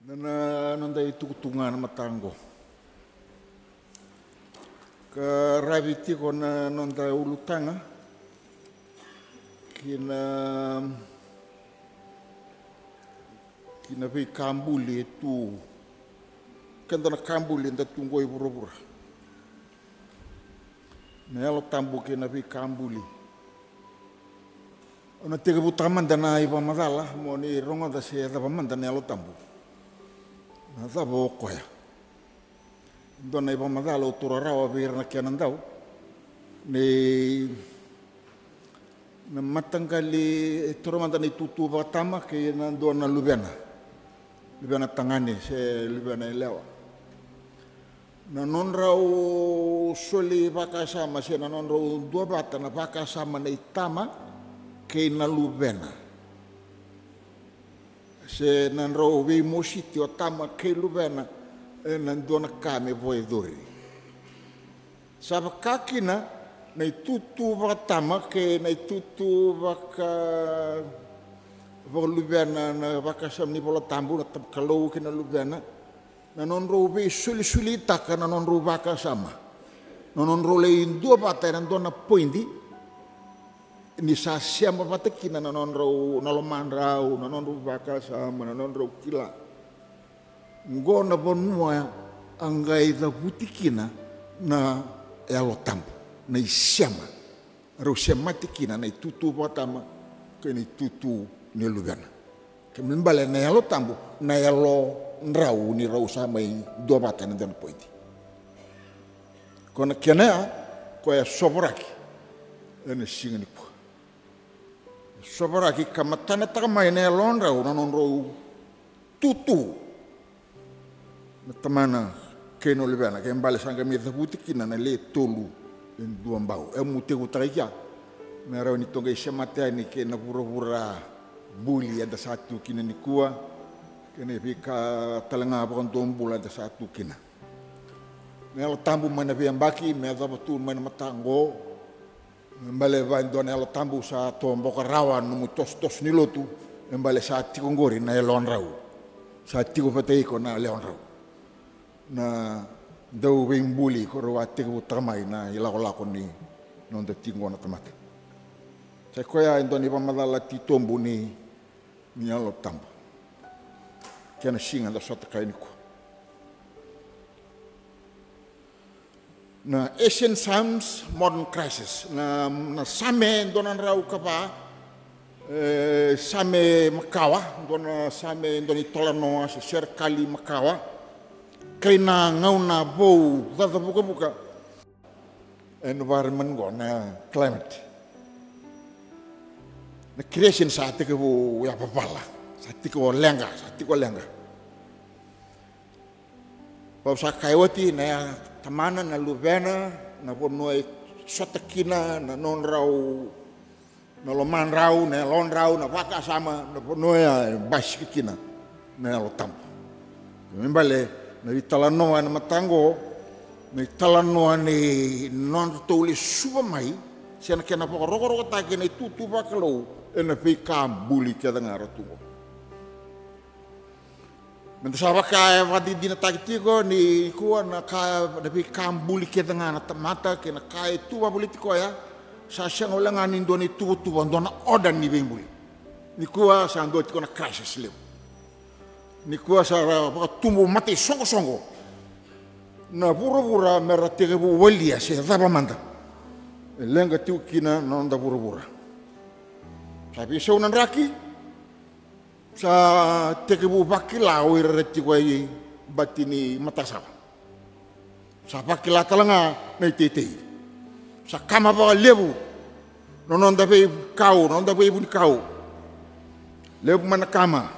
Nana nanda itu kutungan matango. Ke raviti kona nanda ulutanga. Kina pi kambuli itu. Kena kambuli nda tunggoi pura-pura. Nelo tambu kina pi kambuli. Ona tiga putaman dana ipa madala mo ni ronga da se da pamanda nelo tambu. Na tabo koya. Dona ipa madala utura rawa birna kianan dau. Ni na matanggali turumanda ni tutu batama ke na dona lubena. Lubena tangani se lubena lewa. Na non rau soli baka sama se na non rau dua bata na baka sama na itama ke na lubena. Se na rau vi mositi o tama ke lubena na dona kame voe dori. Saba kakina na tutu batama ke na tutu baka lubena na baka sama ni bola tambu na kalau ke na lubena. Na non ro be suli taka na non ro baka sama. Na non ro le dua bata na dona poindi ni sa siama bata kina na non ro na lo mandrau na non ro baka sama na non ro kila. Ngo na bonua angai da butikina na elo tambu na siama. Ro siama tikina na tutu batama ke ni tutu ni lugana. Kembali na elo tambu na elo nrau ni rau sama dua bata na dana pointi. Kona kianea koe soboraki ene singa ni po. Soboraki kamatana takamai na elo nrau na non rau tutu na tamana keno lebana kembali sanga mi dhabuti kina na le tolu en dua mbau. E mute utarakia na rau ni tonga isamatea ni ke na pura-pura buli ada satu kina ni kua. Kena pika talanga bakon tombula ada satu kina. Melo tambu mana biang baki, melo betul mana matango. Mbale bain don elo tambu sa tombo karawan numu tos nilotu. Mbale sa tiko ngori na elon rau. Sa tiko pateiko na leon rau. Na dau bing buli koro atiko tamai na ilako ni nonde tingo na tamata. Saya koya indoni pamadala ti tombu ni elo tambu. Kiana singa da sota kainiko. Na Asian Psalms, Modern Crisis. Na same donan rau kapa, same makawa, dona same doni tolano asa serkali makawa. Kaina ngauna bou, dada buka-buka. Environment go na climate. Na creation saat itu bu ya papala. Satiko lenga. Bau sakaiwati na tamana na lubena na bonoi sotakina na non rau na loman rau na lon rau na waka sama na bonoi basikina na lo tampo. Membale na italanoa na matango na italanoa ni non tuli suba mai siana kena poko roko taki na tutu bakalo ena pika buli kia dengar tuo. Mentasaba kaya wadi dina tagtiko ni kuwa na kaya nabi kambuli kita ngana tamata kena kaya tuwa politiko ya sa siyang ulanganin doon ituwa doon na odan ni buli. Ni kuwa sa ando tiko na crisis leo. Ni kuwa sa tumbo mati songo na pura-pura meratike bu walia siya tapa manda. Lenga tiu kina nonda pura-pura. Sabi sa unan raki sa tekebu bakila wireti kwai batini matasaba sa bakila talanga na itete sa kama ba lebu non da be kau non da be bun kau lebu mana kama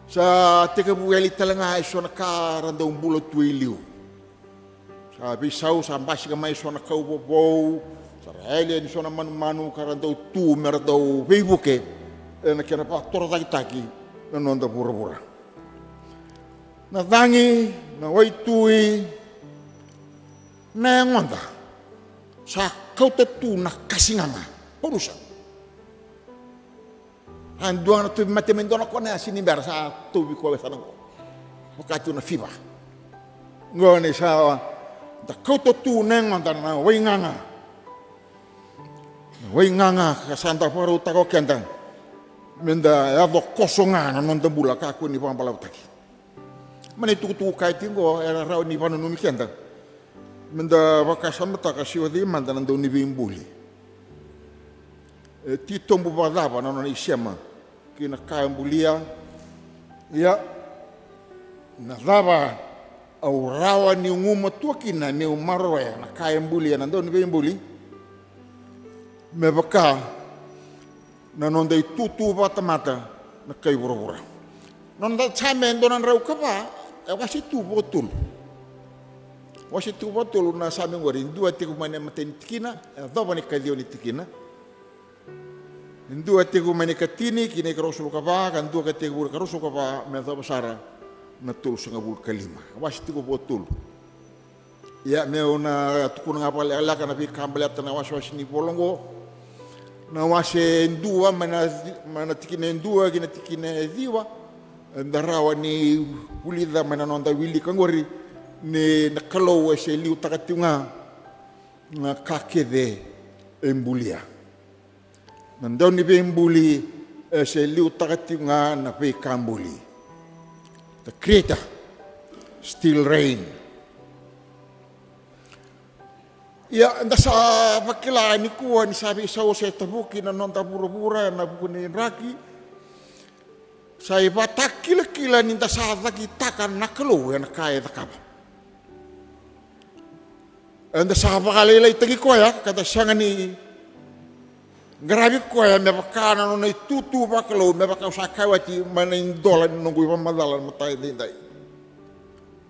sa tekebu eli talanga isona kara do bulo tuiliu sa bisau sa basi kamai isona kau bobo sa eli isona manu kara do tu merdo beibuke na kena pa toro taki na nonda pura-pura. Na tangi, na waitui, na ngonda. Sa kau tetu na kasinganga, porusa. Anduang na tu matemendo na kone asini ber sa tubi ko sa nang wakati na fiba ngone sa da koto tu neng na wainganga ka santa paru ta ko kenda menda ya do kosonga na non bula ka ku ni pampalau taki mane tu kai tingo era rau ni panu numi kenda menda wakasamata ka siwadi manda nando ni bimbuli ti tombu badaba na non isema kina kaambulia ya na dava au rawa ni nguma tua kina ni umaroya na kaambulia na don bimbuli me baka na non dei tutu batamata na kai bura non da chame ndonan rau kapa wasi tu botul na same ngori dua tiku mane maten tikina dava ni kadio ni tikina Ndua tegu mani katini kini karosu kapa kan dua kategu karosu kapa me dava sara na tul sanga bul kalima wasi tiku botul ya me una tukuna ngapal ala kana bi kambale tana wasi ni bolongo na wasi ndua mana tikine ndua kina tikine diwa ndarawa ni pulida mana nonda wili kangori ni nakalo wasi liu takatunga na kakede embulia Nandau ni bembuli se liu takatunga na pe kambuli. The Creator still reign. Ya anda sa pakila ni kuwa ni sabi sa se tabuki na nonta bura-bura na bukuni raki. Sa iba takila-kila ni ta sa takan nakalo ya nakaya takaba. Anda sa pakalila itagi ko ya kata siya ni Grabe ko ya me bakana no tutu bakalo me bakau sakawati manin dolan nunggu pamadalan matai dindai.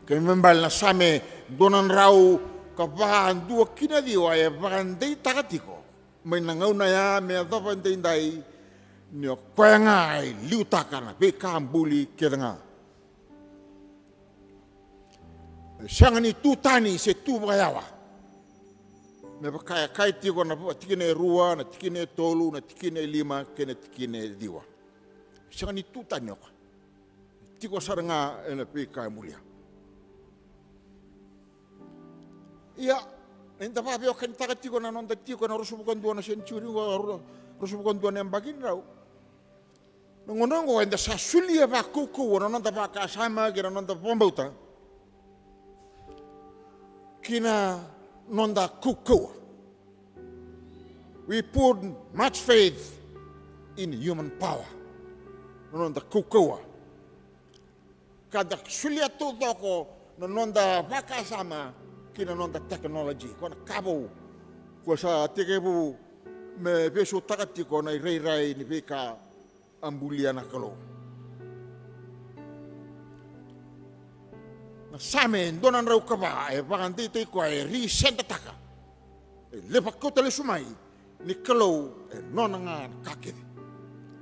Kami membal na same donan rau kabahan dua kina diwa ya bakan dei takatiko. May nangaw na ya me dapan dindai ni ko ngai liutakana be kambuli kedanga. Sangani tutani se tu bayawa. Me bakaya kai tiko na tikine rua, na tikine tolu, na tikine lima, kena tikine diwa. Sanga ni tuta nyoka. Tiko saranga ena pe kai mulia. Ia, enta pa peo kan taka tiko na nonda tiko na rusubukan dua na senturi wa rusubukan dua na bagin rau. Ngonongo enda sa sulia ba kuku na nonda ba kasama kina nonda bombauta. Kina nonda kukua. We put much faith in human power. Nonda kukua. Kada sulia tu doko nonda baka sama kina nonda technology. Kona kabo ko sa tekebu me beso takati ko na rei ni beka ambulia na kalo. Same donan rau kaba e bagandi te ko e risenta taka le pakota le sumai ni kalau e nonanga kakiri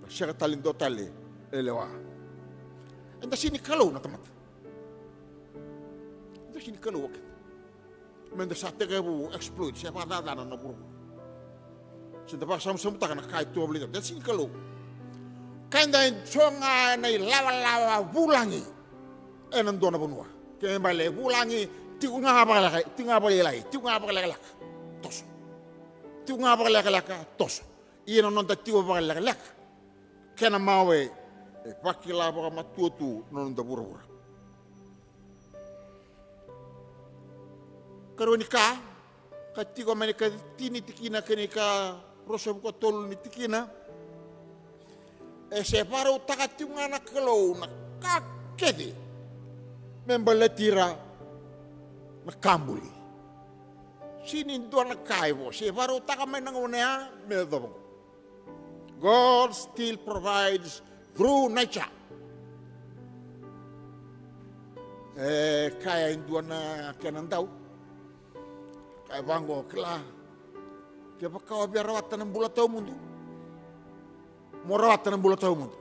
sera talindo tale elewa enda sini kalau na tamat enda sini kalau wak menda sate ke bu explode siapa dada na buru senda pa sam taka na kai tu obliga enda sini kalau kanda songa na lawa bulangi enan dona bonua kembali bulangi tiku ngapa lagi tos iya nonton tiku apa lagi kena mawe pakila apa matutu nonton pura-pura karonika katiko mereka tini tikina kenika rosom kotol ni tikina separo takati ngana kalau nak kakedi membaletira na kambuli. Sini dua na kaibo. Si baru tak kami nangunea medobong. God still provides through nature. Kaya dua na kenandau. Kaya banggo kela. Kaya kau biar rawatan ng bulatau mundo. Mo rawatan ng bulatau mundo.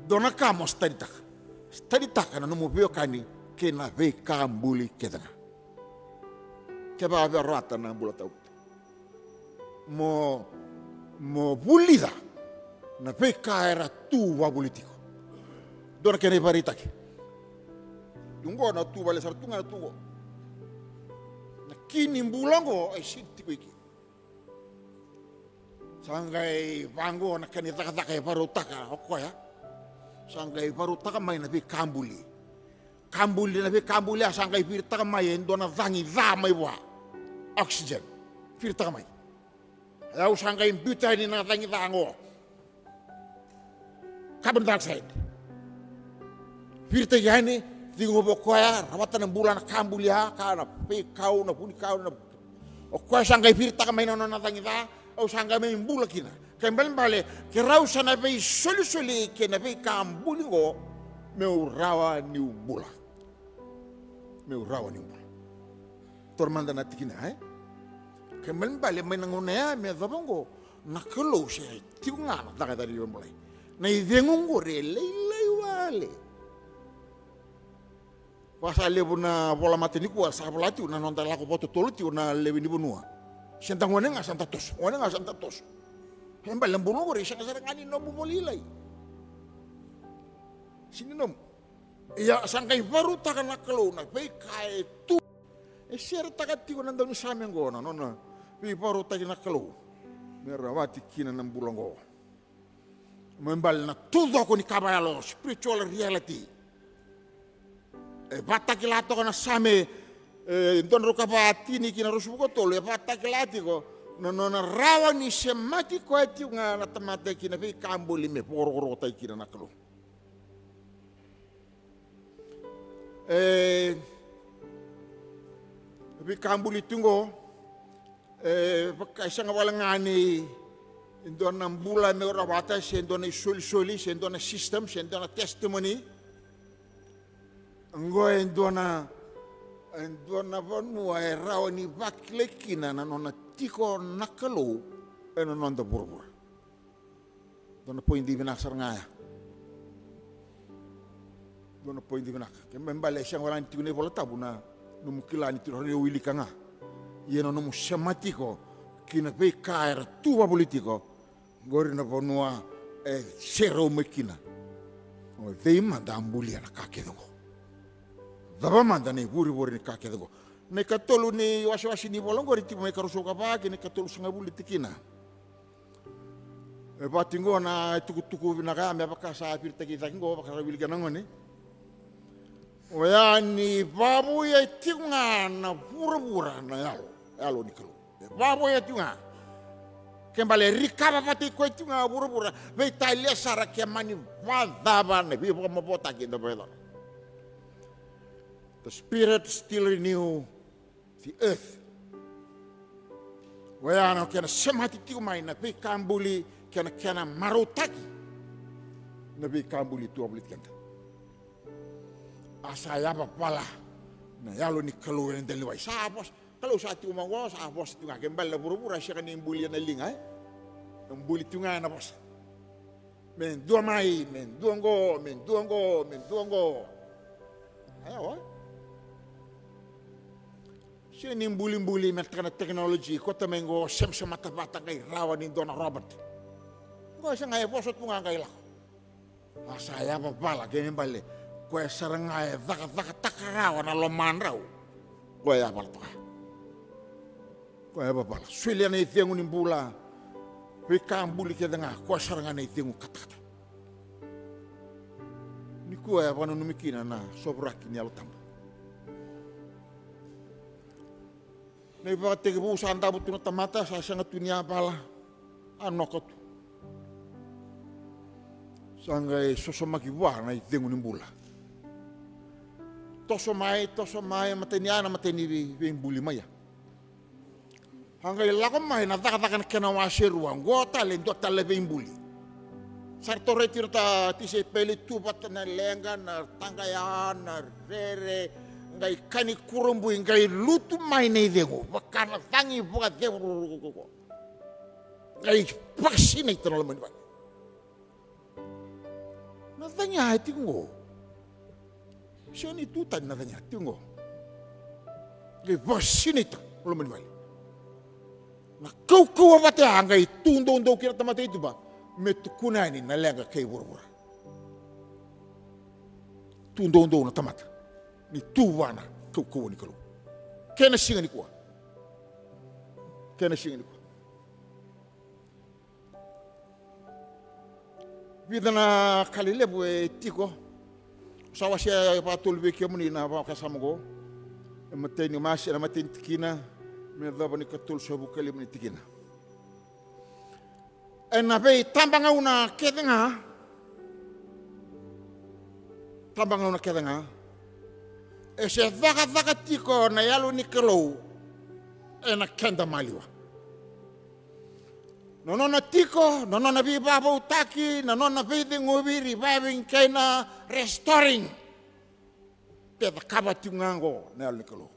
Dona kamo staditak. Tadi takana no mubio kani kena ve kambuli kedanga. Keba ave rata na bulatau. Mo bulida na peka era tua politiko. Dona kene paritaki. Dungo na tu vale sartunga na tuo. Na kini mbulango ai sitiko iki. Sanggai vango na kani taka e parutaka okoya. Sanggai parutaka mai na kambuli. Kambuli na kambuli sanggai pirtaka mai dona vangi va mai wa. Oxygen. Pirtaka mai. Yau sanggai buta ni na vangi vango. Carbon dioxide. Pirta yani tingo bokoya rawatan bulan kambulia kana pe kau na puni kau na okoya sanggai pirta mai na vangi va. O sangga me mbula kina kembali bale ke rausa na be soli ke na be kambuli go me urawa ni umbula tormanda na tikina kembali bale me nangonea me zabongo na kelo se tiunga na daga dari umbulai na idengungo re lei wale pasale buna bola mateni ku sa bolati una nonta lako poto toluti una lewi ni bunua sentang wane nga santa tos. Hembal lembuno gore siya kasarang ani nomu molilay. Sini nom. Iya sangkay baru takan nakalo na pay kay tu. Siya takat ti ko nandaw ni samen go na nona. Pay baru takin nakalo. Merawati kina ng bulang go. Membal na tudo ko ni kabayalo spiritual reality. Batakilato ko na same don rukapati ni kina rusuko tolo batakilati ko no rawa ni semati ko ati nga natamate kina pe kambuli me pororo tai kina naklo pe kambuli tungo bakasanga walangani don nambula me rawata sendo na soli sendo na system sendo na testimony ngoy Dona vanua e rawa ni vaklekina na nona tiko nakalo e na nonda burbur. Dona po hindi binasar nga ya. Dona po hindi binak. Kaya mbale siyang walang tiko na ipola tabu na numukila ni tiro wili ka nga. Yan na numusamatiko kinapay kaira tuwa politiko. Gori na vanua e sero mekina. O veima da ambulia na kakedo ko. Daba manda ne buri ni kake dago. Ne katolu ni wasi ni bolong gori tipo me karuso kapake ne katolu sangabuli tikina. E batingo na tuku binaka me baka sa pirta kita ngo baka wili ganangone. Oya ni babu ya tinga na pura na yalo ni kalu. Babu ya tinga. Kembali rikaba pati ko tinga pura. Be talia sara ke mani vadaba ne bi mo bota ki do bedo. The Spirit still renew the earth. Wayano kena semati tiu mai na pe kambuli kena marutaki na pe kambuli tu ablit kenta. Asaya pala na yalo ni kalu en deli wai sabos kalau sa tiu mango sabos tiu ngakembal la buru-buru siya kani imbuli na linga imbuli tiu nga na bos. Men dua mai men duango. Ayo siya nimbuli metrana teknologi ko tamengo sem-semata bata kay rawa ni Dona Robert. Ko siya nga posot mo nga kay lako. Masaya pa pala ganyan bali. Ko sarang nga daka takarawa na loman raw. Ko ya pala to ka. Ko ya pa pala. Sulia na itiang unimbula. Pekambuli kita nga ko sarang nga itiang katakata. Ni ko ya pano numikina na sobraki ni alutamba. Na ipakategi po saan tapos tunatamata sa siyang tunya pala anokot. Sangay sosomakiwa na itingo ng bula. Tosomay mateniana mateni yung buli maya. Hanggang lakamay nataka kinawasiruan gota lendo talaga yung buli. Sarto retiro ta tise peli tupat na lenga na tangkayan na rere ngai kani kurumbu ngai lutu mai nei dego bakana tangi buka dego ngai pasine itu nol mani natanya tingo siani tutan natanya tingo ngai pasine itu nol mani na kau abate ngai tundo kira tamate itu ba me tukuna ni na lenga kei wura. Tundo na tamata. Ni tuwana kau ni kalau. Kena singa ni kuah. Kena singa ni kuah. Vidana kalilebu tiko. Sawa siya patul beki muni na ba kasama ko. Matay ni mas na matay tikina. Me daba ni katul sabu kalim ni tikina. Nabe tambanga una kedenga. Tambanga una kedenga. Ese vaga tiko na yalo ni kalau. Na kenda maliwa. Nonona tiko, nonona vi baba utaki, nonona vi ngovi reviving kaina restoring. Peta kaba tungango na yalo ni kalau.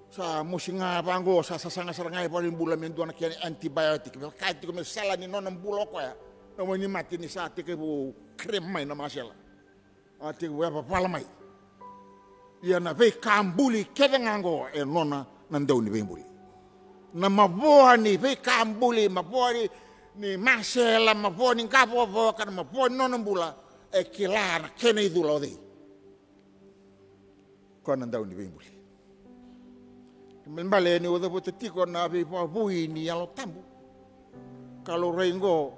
Sa musinga bango sa sasanga sarangai paling bula menduana kiani antibiotik. Kait ko mesala ni nonong bulo ko ya. Namo ni mati ni sa tike bu krem mai na masela. Ati ko apa palamai. Ia na ve kambuli kedengango nona nandau ni bembuli. Na maboa ni ve kambuli maboa ni masela maboa ni kapo kan maboa nonong bula kilana kena idula ode. Ko nandau ni bembuli. Mbale ni udah buat tiko na abi bui ni yalo tambu. Kalau rengo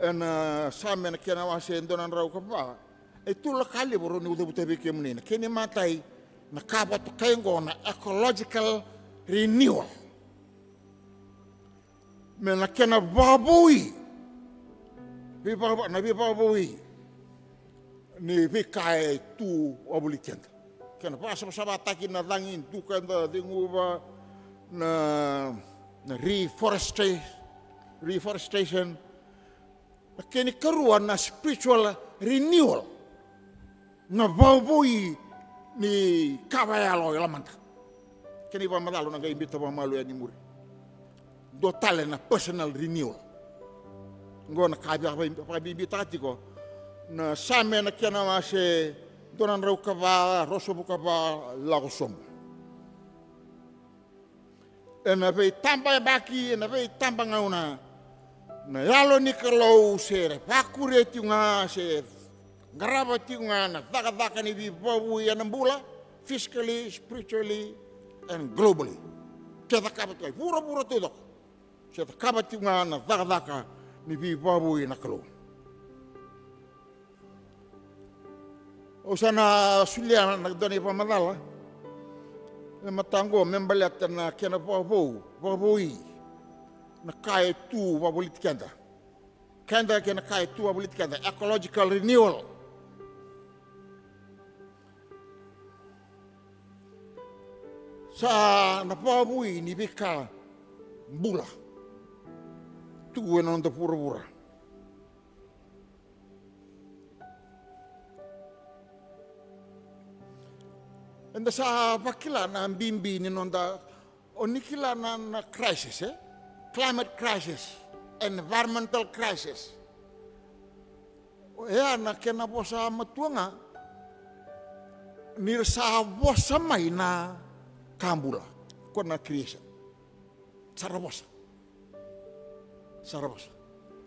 na sama na kena wase endonan rau kapa. Itu lah kali baru ni udah buat bikin ni. Kini matai na kaba tu kengo na ecological renewal. Mena kena babui. Nabi babui ni bikai tu abuli kenta. Kena pas sama taki na dangin tu kanda denguba na reforestation. Kini keruan na spiritual renewal na babui ni kabayalo lamanta. Kini ba madalo na imbita ba malu ya ni muri. Dotale na personal renewal. Ngona kabya ba imbitati ko na same na kena mase donan rau kava roso buka ba lago somo. Ena vei tamba baki ena vei tamba ngauna na yalo ni kalau se pakure tiunga se garaba tiunga na daga ni bi babu ya nambula physically, spiritually and globally. Kita kabat kai pura todo. Kita kabat tiunga na daga ni bi babu na kalau. Usana sulia nagdani pa madala. Matango membalat na kena babui na kai tu babulit kenda. Kenda kena kai tu babulit kenda. Ecological renewal. Sa na babui ni bika bula. Tu wenonda pura. Anda sa pakila na bimbi ni nonda onikila na crisis climate crisis, environmental crisis. Ya na kena bosa matuanga nirsa bosa mai na kambula kona creation. Sarabosa.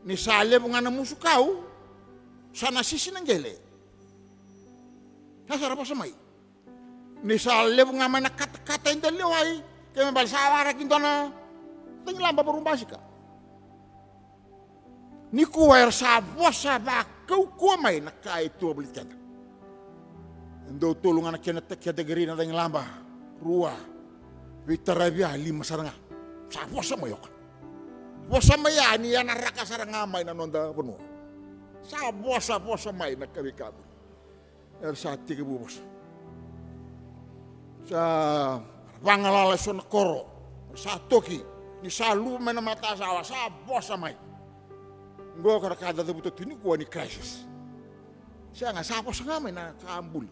Ni sale mungana musukau sana sisi nanggele. Na sarabosa mai. Ni sale bunga mana kata yang terlewai, kami balsawara kintona, tinggal lamba berumbasika. Ni kuair sabosa kau kuamai nak kai tua beli kata. Endo tolong anak kena kategori na tinggal lamba, rua, vitarabia 5 saranga, sabosa mayok. Bosa maya ni anak raka saranga mai na nonda penuh. Sabosa mai nak kami kami. Saat 3 bos. Sa pangalala so nakoro sa toki ni sa lume na mata sa bosa mai ngo kada da buto tini ko ni crisis sa nga sa bosa nga mai na kaambul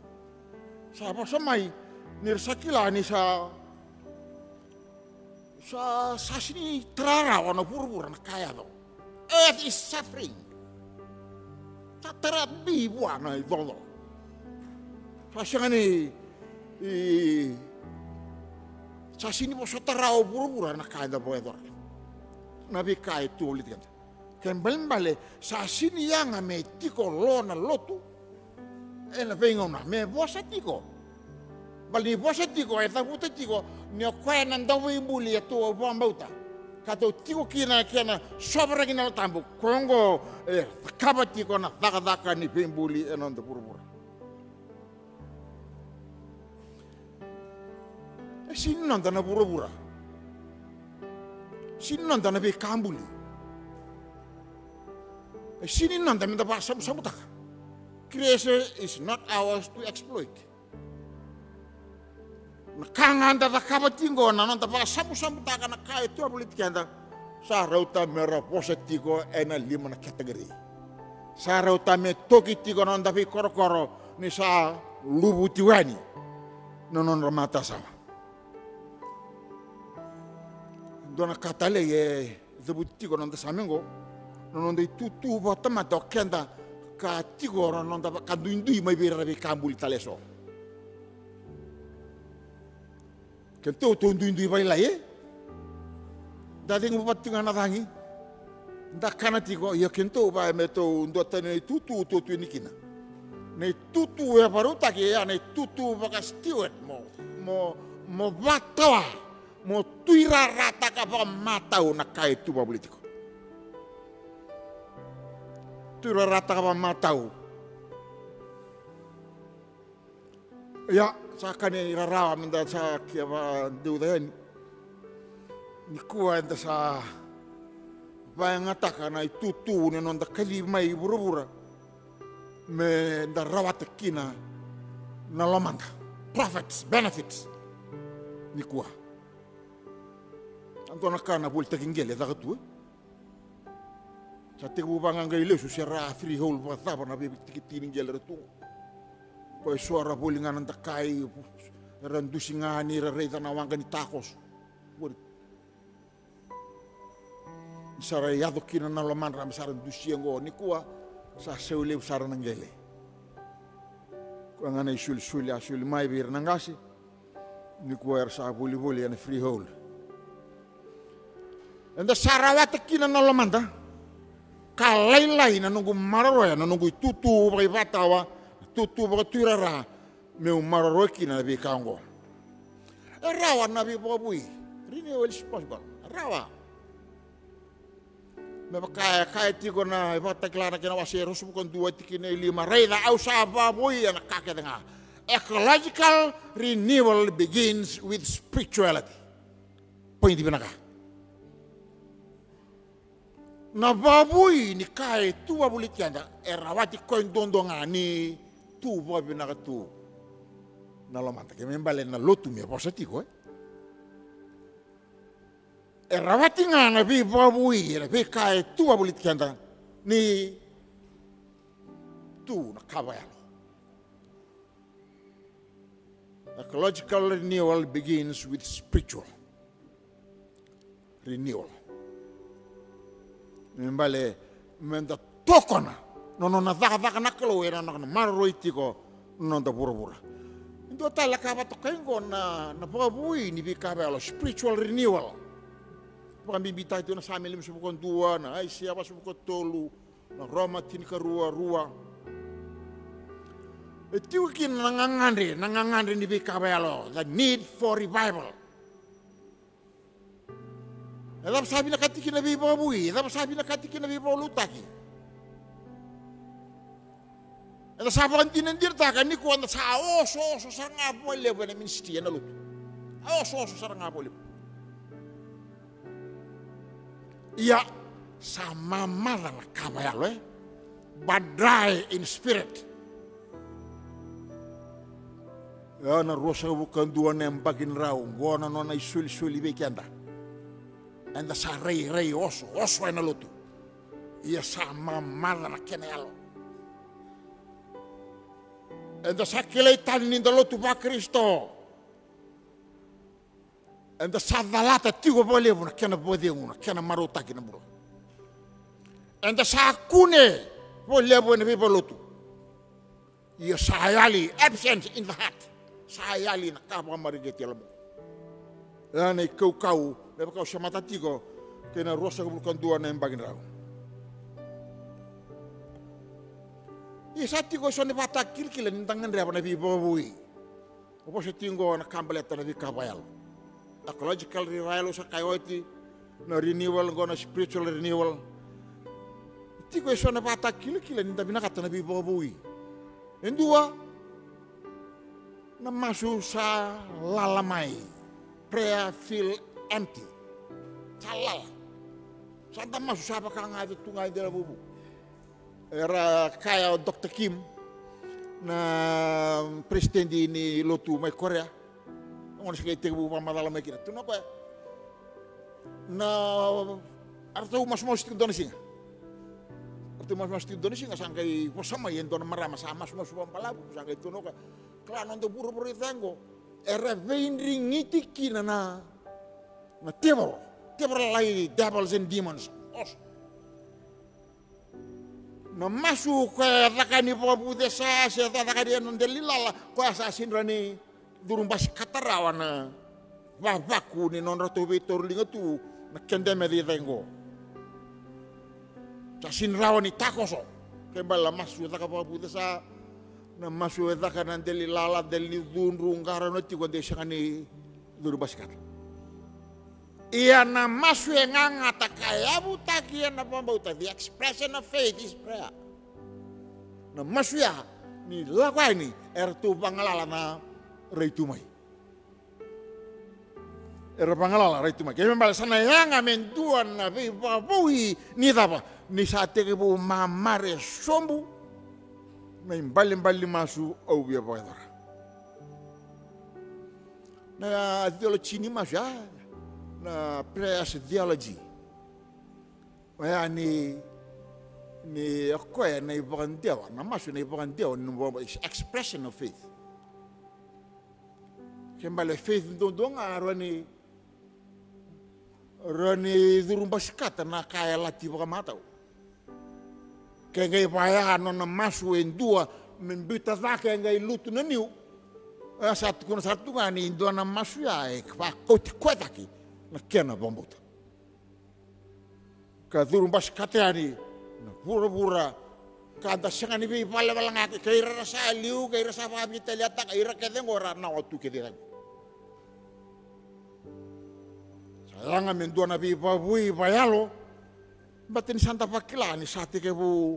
sa bosa mai ni sakila ni sa sini trara wana pur na kaya do earth is suffering sa terapi buana idolo sa singani sa sini po sa tarao pura na kada po ito. Nabi kai tu ulit kan. Kembali sa sini yang me tiko lona lotu. Na pengona me bosa tiko. Bali bosa tiko eta puta tiko ni kwa na ndawi buli to bambauta. Kato tiko kina sobra kina tambu kongo kaba tiko na daka ni pembuli enonda pura-pura. Sini nanda na pura-pura. Sini nanda na be kambuli. Sini nanda minta pasam samutaka. Creation is not ours to exploit. Nakanganda da kabatingo na nanda pasam samutaka na kaya tu politika sa rauta mera positigo ena lima na kategori. Sa rauta me toki tigo nanda pi koro ni sa lubutiwani nonon ramata sama. Dona katale ye zebutigo nanda samengo. Non dei tutu botama dokenda ka tigoro non da kadundui mai bera be kambul taleso kento to ndui bai lai da ding batinga na dangi da kana tigo yo kento ba meto ndota ne tutu nikina ne tutu e baruta ke ya ne tutu baka steward mo batawa mo tuira rata ka ba matau na kai tu ba politiko tu rata ka matau ya sakane rarawa minda sa kia ba deudahen ni kuwa enda sa bayangata kana itutu ne nonda kali mai burubura me nda rawata kina na lomanda profits benefits ni kuwa antona kana bulta kingele da tu sa te bubanga ngai lesu sera free hole ba taba na be tikitini ngel retu ko suara bolingan nda kai randusingani rareta na wanga ni takos sara yado kina na loman ram sara dusiengo ni kuwa sa seule sara nangele ko ngana isul asul mai bir nangasi ni kuwa sa boli ana free hole enda sara wata kina na lomanda kalai na nunggu mararo na nunggu tutu bai batawa tutu bai turara meu mararo kina be kango rawa na be bobui rini wel possible rawa me kaya tiko na bata klara kina wasero subukon dua tikine lima reida au sababui na kake denga ecological renewal begins with spirituality point di benaka na babui ni kai tu babuli tianda erawati koin dondonga ni tu babi na tu na lomanta ke membale na lotu me posatico erawati ngana bi babui re be kai tu babuli tianda ni tu na kabayalo ecological renewal begins with spiritual renewal membale menda tokona non daka na kalo era na maroitiko non da pura ndo tala ka ba tokengo na babui ni bi ka ba spiritual renewal pa bibita itu na samele musubukon dua na ai siapa subukon tolu na Roma tinika rua etiukin nangangandre ni bi ka ba the need for revival. Dalam sabi na katiki na bibo bui, dalam sabi na katiki na bibo lutaki. Dalam sabi kan tinandir taka ni kuan sa oso sarang apo lebo na ministry na lutu. Oso sarang apo lebo. Iya sama mala na kabayalo badai in spirit. Ya na rosa bukan dua nembagin rau, gua na nona isuli bekianda. Anda sa rei oso ena lutu. Ia sama mala na kenelo. Anda sa kilaitan ni lutu pa Kristo. Anda sa dalata tigo boleh na kena bode una kena maruta kena bro. Anda sa kune boleh na bibo lutu. Ia sayali absence in the heart. Sayali na kapa marigeti alamu. Ane kau leva kau chamata tigo que na rosa bukan dua na embagin rau Isati ko sone patakil kila nintangan rea na bibawui. Opo sa tinggo na kambaleta na bikabayal. Ecological revival sa kayoti na renewal go na spiritual renewal. Ti ko sone patakil kila nintangan binakata na bibawui. Endua na masuk sa lalamay. Prayer feel empty. Salal. Santa masuk sa pakangay tungay dela bubu. Era kaya Dr. Kim na presidente ni Lotu mai Korea. Ngon sekali tegu pamadala mai kita. Tuno ko na arto mas dona singa. Arto mas dona singa sangkai posama yen dona marama sama mas palabu sangkai tuno ko. Klano ndo buru tango. Era veindri ngiti kina na devil lai devils and demons. Na masuk ke takani po desa sa takani non delilala ko asasin rani durung bas katarawa na babaku ni non roto vitor lingatu na kende me di tengo sasin rawa ni takoso kembala masuk takapa po desa na masuk takana delilala del ni durung karano ti ko desa kani durung bas kat iya na masu nga takaya buta kia na pambauta. The expression of faith is prayer. Na masu ya ni lakwai ni ertu pangalala na reitumai. Pangalala reitumai. Kaya membala sana yang amentuan na bui ni tapa ni sate ke bu mamare sombu. Membali masu au biar pakai. Na teologi ni masu ya. Na prayer theology. Waya ni ako na ibakan Diyaw, na maso na ibakan Diyaw, expression of faith. Kembali faith doon nga rani durung basikat na kaya lati baka mataw. Kaya ngay payahan na maso en dua, membita na kaya ngay luto na niyo. Satu nga ni doon na maso ya, kauti kwetaki. Na kena bambuta. Ka durung bas kateani na pura-pura kada sangani bi pala ngaki kaira rasa liu kaira sa pabi taliata kaira keden ora na otu keden. Sayang amen dua nabi babui bayalo batin santa pakila ni sate ke bu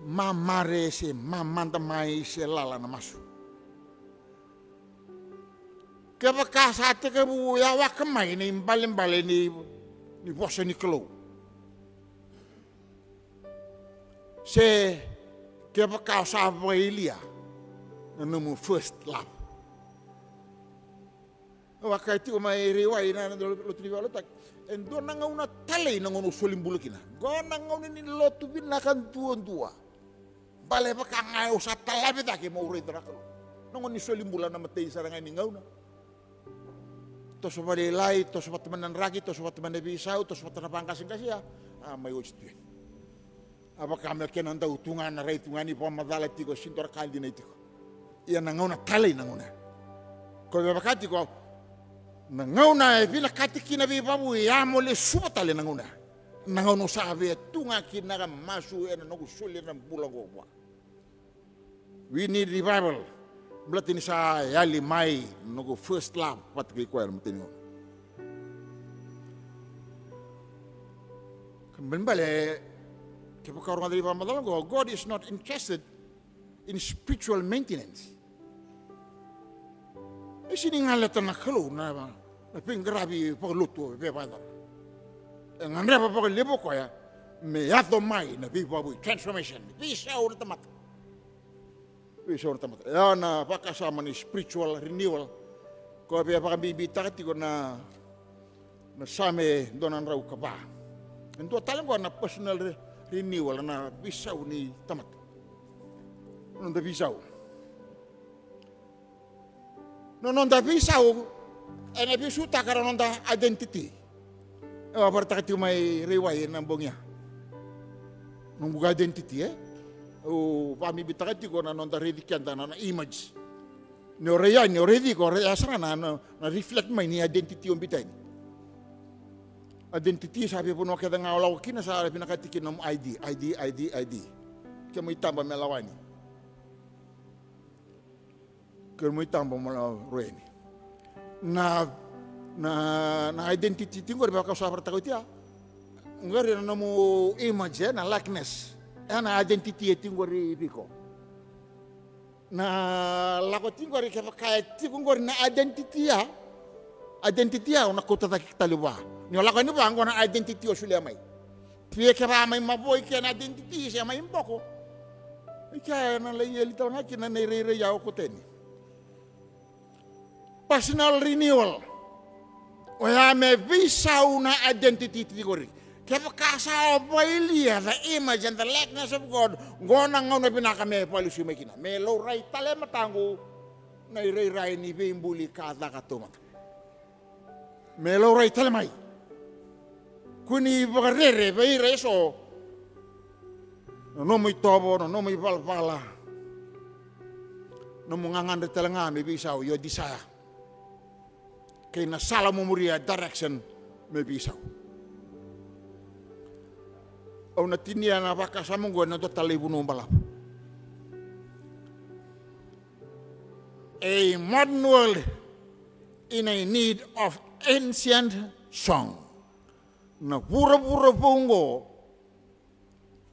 mamare se mamanta mai se lala na masu. Kaya sate ke bu ya wakamay ni bali ni bosa ni kelo. Se kaya sa Elia na numu first love. Wakay ti umay riway na lotu ni walotak. Endo nangaw na talay nangaw sulimbulukina. Go nangaw ni lotu binakan tuon-tua. Bale pa kangaw sa talabit aki mauray drakalo. Nangaw ni sulimbulan na matay sa rangay ni ngaw na. To sa balilay, to sa pataman ng ragi, to sa pataman ng bisaw, to sa pataman ng pangkasing kasya, may ulit yun. Aba kami kinan daw tungan na ray tungan ni pamadalat ko sintor kaldi na ito. Iyan nangaw na talay nangaw na. Kaya bakati ko, nangaw na pinakati kinabibabu, yamole sumatali nangaw na. Nangaw no sabi, tunga kinakamasu, na nagusuli ng bulang ko. We need revival. Berarti ni sa yali mai nogo first love pat kay ko alam tingo. Kembali kaya pagkaroon nga pamadalan ko, God is not interested in spiritual maintenance. E siningalatan na kalo na pingrabi pagluto pepada. Ang pa paglibo ko ya may yato mai na bibaboy transformation. Bisa ulit tamat. Yan na pakasama ni spiritual renewal. Kaya pa kami bibita ko na same doon ang raw ka ba. Ito talang ko na personal renewal na bisaw ni tamat. Nung bisaw. Nung bisaw, ay nabisuta ka rin ng identity. Barta ka may riway ng bongya. Nung buga identity o pamibitagati ko na nonda ready kanda na image. Noreya ready ko asa na reflect may ni identity yung bitay. Identity sabi po no kada nga wala kina sa pinakatikin ng ID. Kaya mo itamba melawani. kermui tambo mala roeni na identity tingor ba ka sa takot ya ngari na mo image na likeness ana identity tingor biko na lako tingor ke kaya tingor na identity ya una kota tak taliwa ni lako ni ba ngona identity o sule mai pie ke ba mai maboy ke na identity siya mai mboko kaya na le yeli tawna kina nei re ya ko teni personal renewal. O ya me visa una identity tigori. Kaya kasa oboilia the image and the likeness of God. Ngona ngona binaka me policy makina. Me lo rai tale matangu na rai ni bimbuli kada katuma. Me lo rai tale mai. Kuni bagarere beire so. No mai tobo no mai valvala. No mungangande telenga me visa yo desire. Kaya na sala mo muria direction may bisaw. O natinia na baka sa monggo na totalibu no balap. A modern world in a need of ancient song. Na pura-pura bongo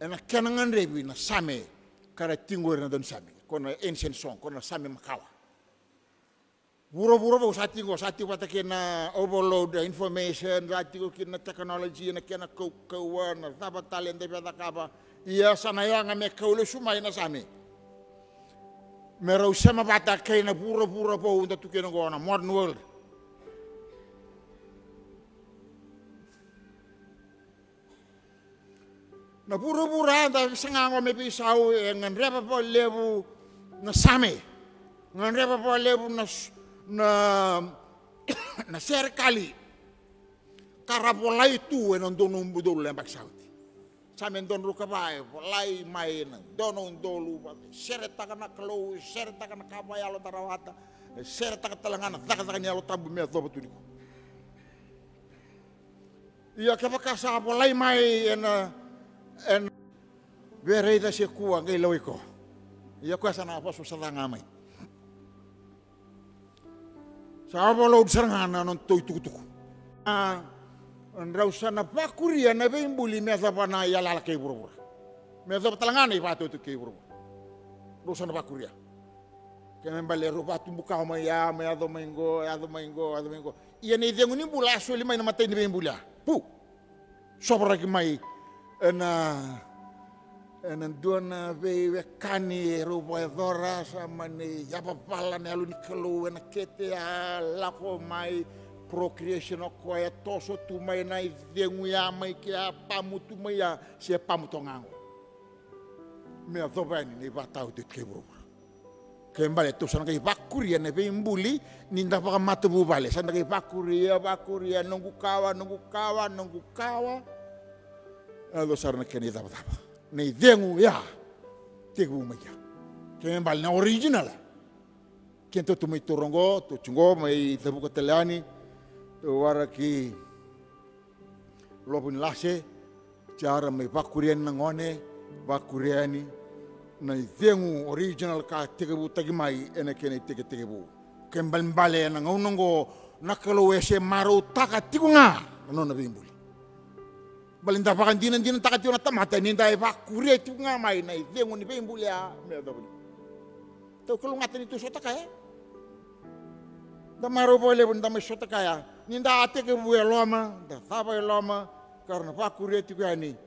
na kenangan rebi na same kara tingor na don same. Kona ancient song, kona same makawa. Buro-buro sati pata kena overload information, sati ko kena technology na kena kauan na dapat talent dapat kaba. Iya sana yang ame kaulo sumay na sami. Merau sama bata kena buro-buro po untuk tu kena gona modern world. Na buro-buro anda sengang ame pisau ngan reba po lebu na sami. Ngan reba po lebu na serikali karapolai tu enon donum budul lembak sauti samen don rukabai polai main donon dolu serta kana kelo serta kana kabaya lo tarawata serta telangana takanya lo tabu me to betuniku iya ke pakasa polai mai en bereida se kuang ngai loiko iya ko sana apa susah ngamai Sahabat laut serangana non toi tuku. Ndrausa na pakuria na bembuli meza pana yala la keburu. Meza talangana ipato tu keburu. Ndrausa na pakuria. Kaya mbale rupa tumbuka ma ya me ado mengo. Ia ni dengu ni bula asuli mai na matai ni bembula. Pu. Sobra ki mai en dona ve kani rupa dora sama ni yapa pala ni alu ni kelu en kete lako mai procreation ko ya toso tu mai na dengu ya mai ke pamu tu mai ya se pamu tongang me adobani ni batau de kebro kembali tu sana kai bakuri ne be mbuli ninda pa matu bu bale sana kai bakuri nunggu kawa ado sarna keni daba nei dengu ya tegu maya kembali na original kento tu mai torongo tu chungo mai tebu katelani tu waraki lobun lase cara mai bakurian nangone bakuriani nei dengu original ka tegu tagi mai ene kene tegu kembali bale na ngongo nakalo ese maru taka tigunga no na bimbuli balinda pakan dinan takat yun tamata ninda bakuri itu ngamai na dengu ni bimbuli ya me dabuli to kulungatan itu sota kaya da maro bole bunda me sota kaya ninda ate ke buya loma da saba loma karena bakuri itu gani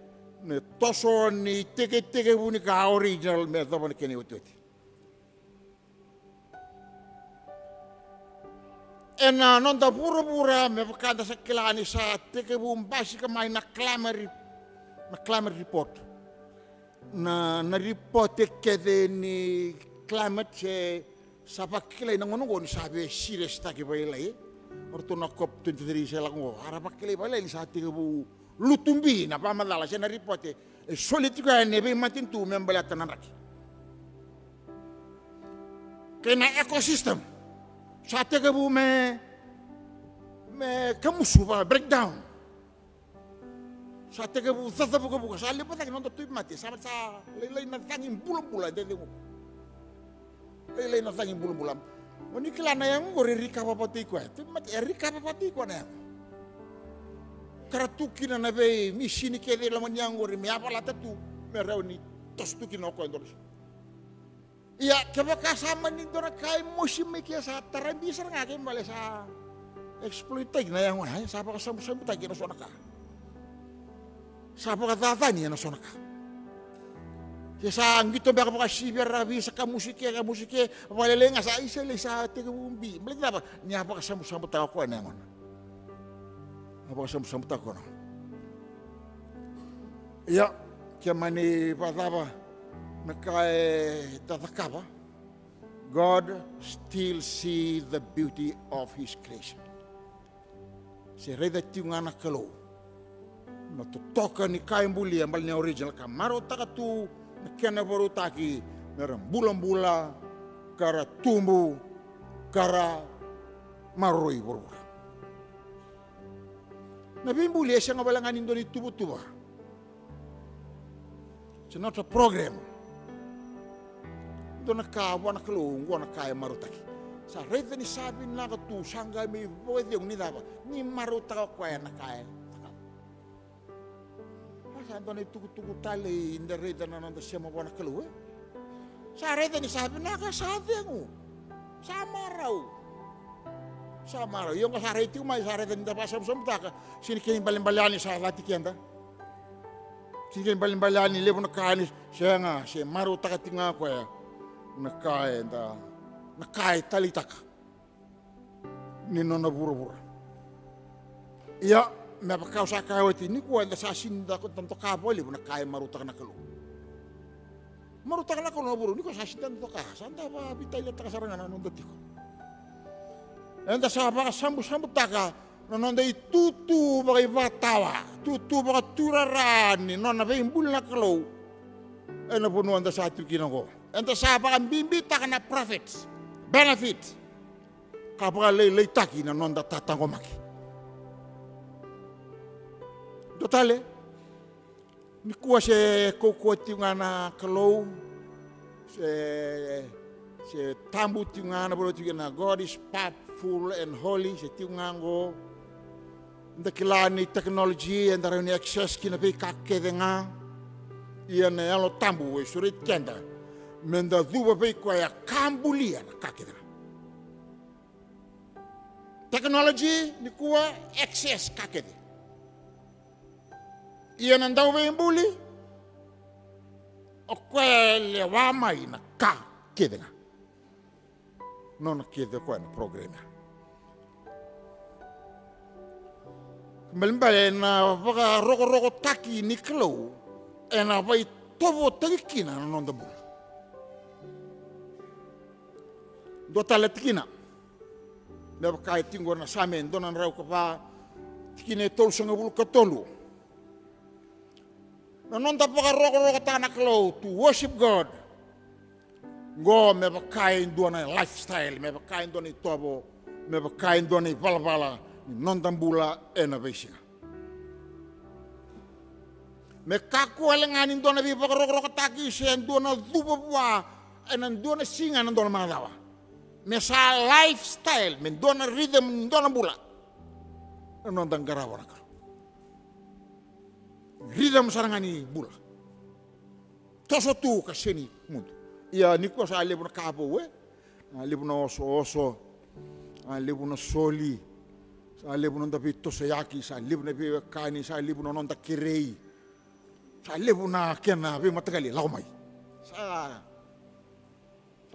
ne toso ni teke buni ka original me dabuli kene ututi ena non da pura me pakada sa kilani sa teke bumbasi ka mai na climate report na report ke ni climate che sa pakilai na ngono ni sabe serious ta ke bailai orto na cop 23 sa lango ara pakilai bailai sa teke bu lutumbi na pa madala sa na report e solitika ne be matin tu membala tanaraki kena ecosystem Sate ke bu me kamu suba breakdown. Sate ke bu tata bu ke sali pata nonto tu mati sama sa lelai na tangin bulan-bulan jadi bu. Lelai na tangin bulan-bulan. Oni kilana yang ngori rika papati ko itu mat rika papati ko na. Karatuki na be misini kede lamon yang ngori me apa lata tu me rauni tos tu kino ko ndor. Iya kaba kasama ni dora kai musim me kia sa tarabisar ngake bale sa exploitage na yang wah sa pa kasam ta kino sonaka. Sa pa katata ni na sonaka. Sa anggito ba ka siber rabi sa kamusike walalenga sa isa le sa tigumbi balik na ba niya pa kasam ta ko na ngon apa kasam ta ko na ya kemani pataba nakai tatakaba God still see the beauty of his creation se reda tiungana kalo na toka ni kai mbuli ambal ni original kamaro takatu kena baru taki merem bulan-bulan kara tumbuh kara maroi baru. Nabi mbuli siya nga balangan indo ni tubo-tuba. It's not a program. Ito nakawa na kalung na kaya marutaki. Sa rete ni sabi na katu sangga may pwede yung nidaba ni marutaka kaya na kaya. Santo ni tuku tali inda reda na nanda siya mawana kaluwe. Sa reda ni sabi nakasabi mo. Sama raw. Yung kasarete umay sa reda ni dapat samsam-samta ka. Sinikin balimbalyani sa lati kiyanda. Sinikin balimbalyani lepo nakanis. Siya nga, siya maru takati nga ko ya. Nakai talitaka. Nino na bura-bura. Iya. Mapakaw sa kawati ni ko anda sa sinda ko tanto kaboli na kaya marutak na kalu. Marutak na kalu na buro ni ko sa sinda tanto ka. Sanda ba bitay la taka sarangan anong dati ko. Anda sa baka sambu-sambu taka nonon day tutu baka batawa, tutu baka turarani nonon na imbul na kalu. Ano po no anda sa atu kinako. Anda sa baka bimbita ka na profits, benefits. Kapag lay taki na nonon da tatang maki. Totale, ni kuwa se koko tiungana kalau se tambu tiungana bro tiungana God is powerful and holy se tiungango ndakilani technology and darani access kina pe kakedenga iana yalo tambu we surit kenda menda duba pe kwa ya kambulia kakedenga technology ni kuwa access kakedenga ia nandau bembuli o quelle wamai na ka kedenga non kede ko na programa mbale na baka roko taki ni klo ena vai tobo takina non dabu do talatkina na baka tingor na samen donan raw ka pa tikine tol sanga bul katolu. Non tapaka roko tanak lo to worship God. Go me bakain doana lifestyle, me bakain doana tobo, me bakain doana balabala, non tambula innovation. Me kaku alenganin doana bi baka roko taki sen doana dubawa, enan doana singa nan doana mangawa. Me sa lifestyle, me doana rhythm doana bula. Non tanggarawa nakal. Ridam sarangani bula. Toso tu kaseni mundo. Ia niko sa lebu na kabo we. Lebu na oso. Lebu na soli. Sa lebu na tapi tosayaki. Sa lebu na bi kani. Sa lebu na nonda kirei. Sa lebu na kena bi matagali laumay. Sa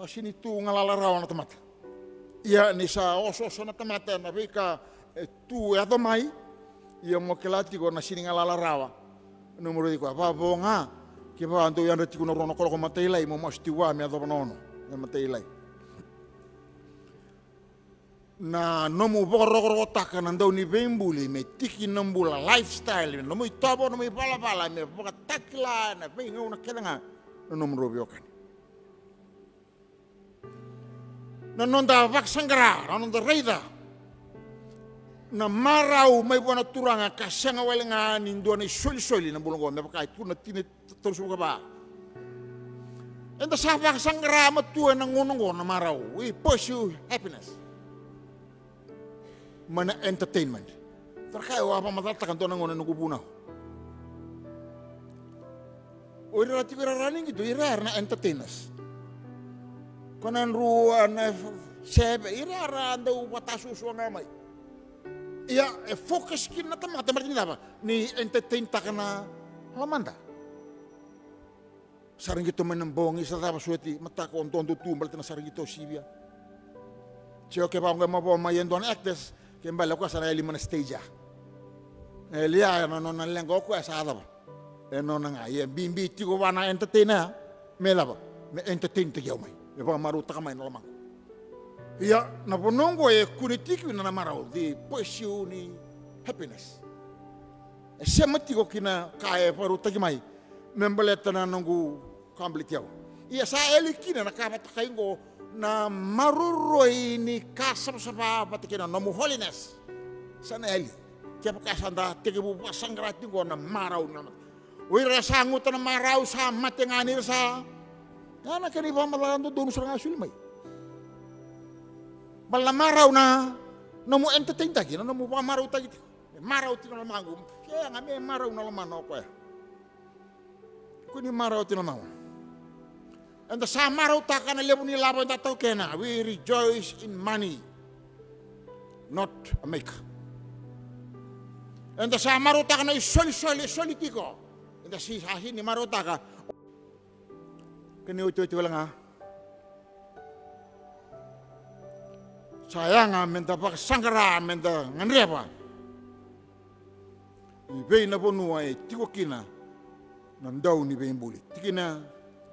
sini tu ngalalaraw na tamata. Ia ni sa oso na tamata na bi ka tu atomai. Ia mo kelati ko na sini ngalalarawa. Numero di ko apa bonga ke ba anto yan reti kuno rono ko matailai mo mastiwa me ado nono me matailai na nomu boro taka nando ni bembuli me tiki nambula lifestyle no mo itabo no mo bala me boka takla na benga una kedanga no numero biokan no nonda vaksangra no nonda reida na marau mai buana turanga kasanga welenga ninduane soli na bulongo me pakai tu na tine terus ba And the sabak sangrama tu na ngunungo na maraw. We pursue happiness. Mana entertainment. Terkaya apa matatakan tu na ngunungo bunaw. O ira tikira running itu ira na entertainers. Kanan ruan sebe ira anda watasu suangamai. Iya fokus kin na tamat berarti apa? Ni entertain takana lamanda. Sarang gitu menembongi serta sueti mata konton tu berarti na sarang gitu sibia. Cio ke bang mau main don actors kembali aku sana eli mana stage. Elia no lengo aku asa ada. No nga ye bimbi ti ko wana entertainer mela ba me entertain ti yau mai. Me ba maru ta mai no lamang. Iya na ponongo e kunitiki na marau di pursue ni happiness. Semati ko kina kae paru ta mai. Membaleta na nungu kambli tiaw. Iya sa eli kina na kapat kaingo na maruroi ni kasam sa patikina no mu holiness. Sana eli. Kaya pakasanda tigibu pasangrati ko na maraw na. Wira sangut na maraw sa matinganir sa. Kana kani ba malando doon sa ngasul may. Bala maraw na no mu entertain tagi no mu maraw tagi. Maraw tino lamangum. Kaya nga may maraw na lamano ko. Kuni maraw tino lamangum. And the samaraw taka na lebu ni laban tataw kena. We rejoice in money, not a maker. And the samaraw taka na isoli tiko. And the sisahin ni maraw taka. Kani uti lang ha. Sayang ha, menda pakasangkara, menda nganrepa. Ibay na po nuwa tiko kina. Nandaw ni bayin bulit. Tikina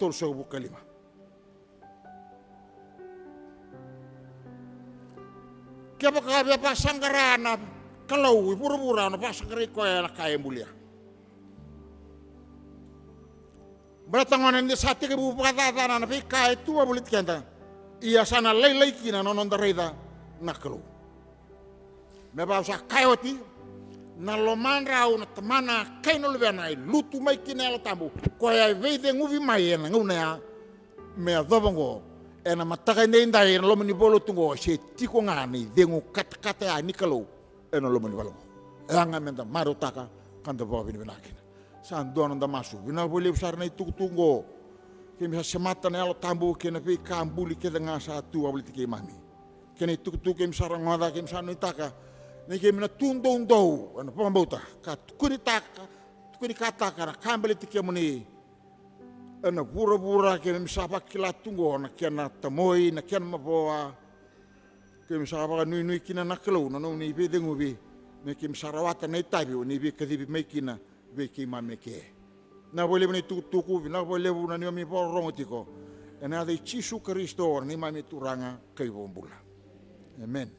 torso buka lima. Kaya baka pasangkara na kalau pura-pura na pasangkara ko na kaya mulia. Beratangan ini sati ke buku kata na kaya itu bulit kanta. Iya sana lay kina nonon darida nakalo. Meba usah kayoti na loman rau na temana kay no lebanai lutu mai kinela tambu. Kaya veide nguvi mai na nguna me adobongo. Ena mataka nei ndai ena lomani bolo tungo se tiko ngani dengu kata ani kalau ena lomani bolo. Anga menda marutaka kanda bawa bini benakin. San doan anda masuk. Bina boleh besar nei tungo. Kami semata nei alo tambu kena pi kambuli kena ngasa tu abuli tiki mami. Kena tuku kami sarang ngada kami sanu itaka. Nei kami na tundo ena pambauta. Kuni kata kana kambali tiki muni. Na pura-pura kaya misapa kilatungo na kaya na tamoy na kaya na mabawa kaya misapa ka nui kina nakalaw na nung nibi dengubi na kaya misarawatan na itabi o nibi kadibi may kina be kaya mameke na boleh ni tukubi na boleh na niyo mi porongotiko na ada Yesus Kristo ni mami turanga kay bombula. Amen.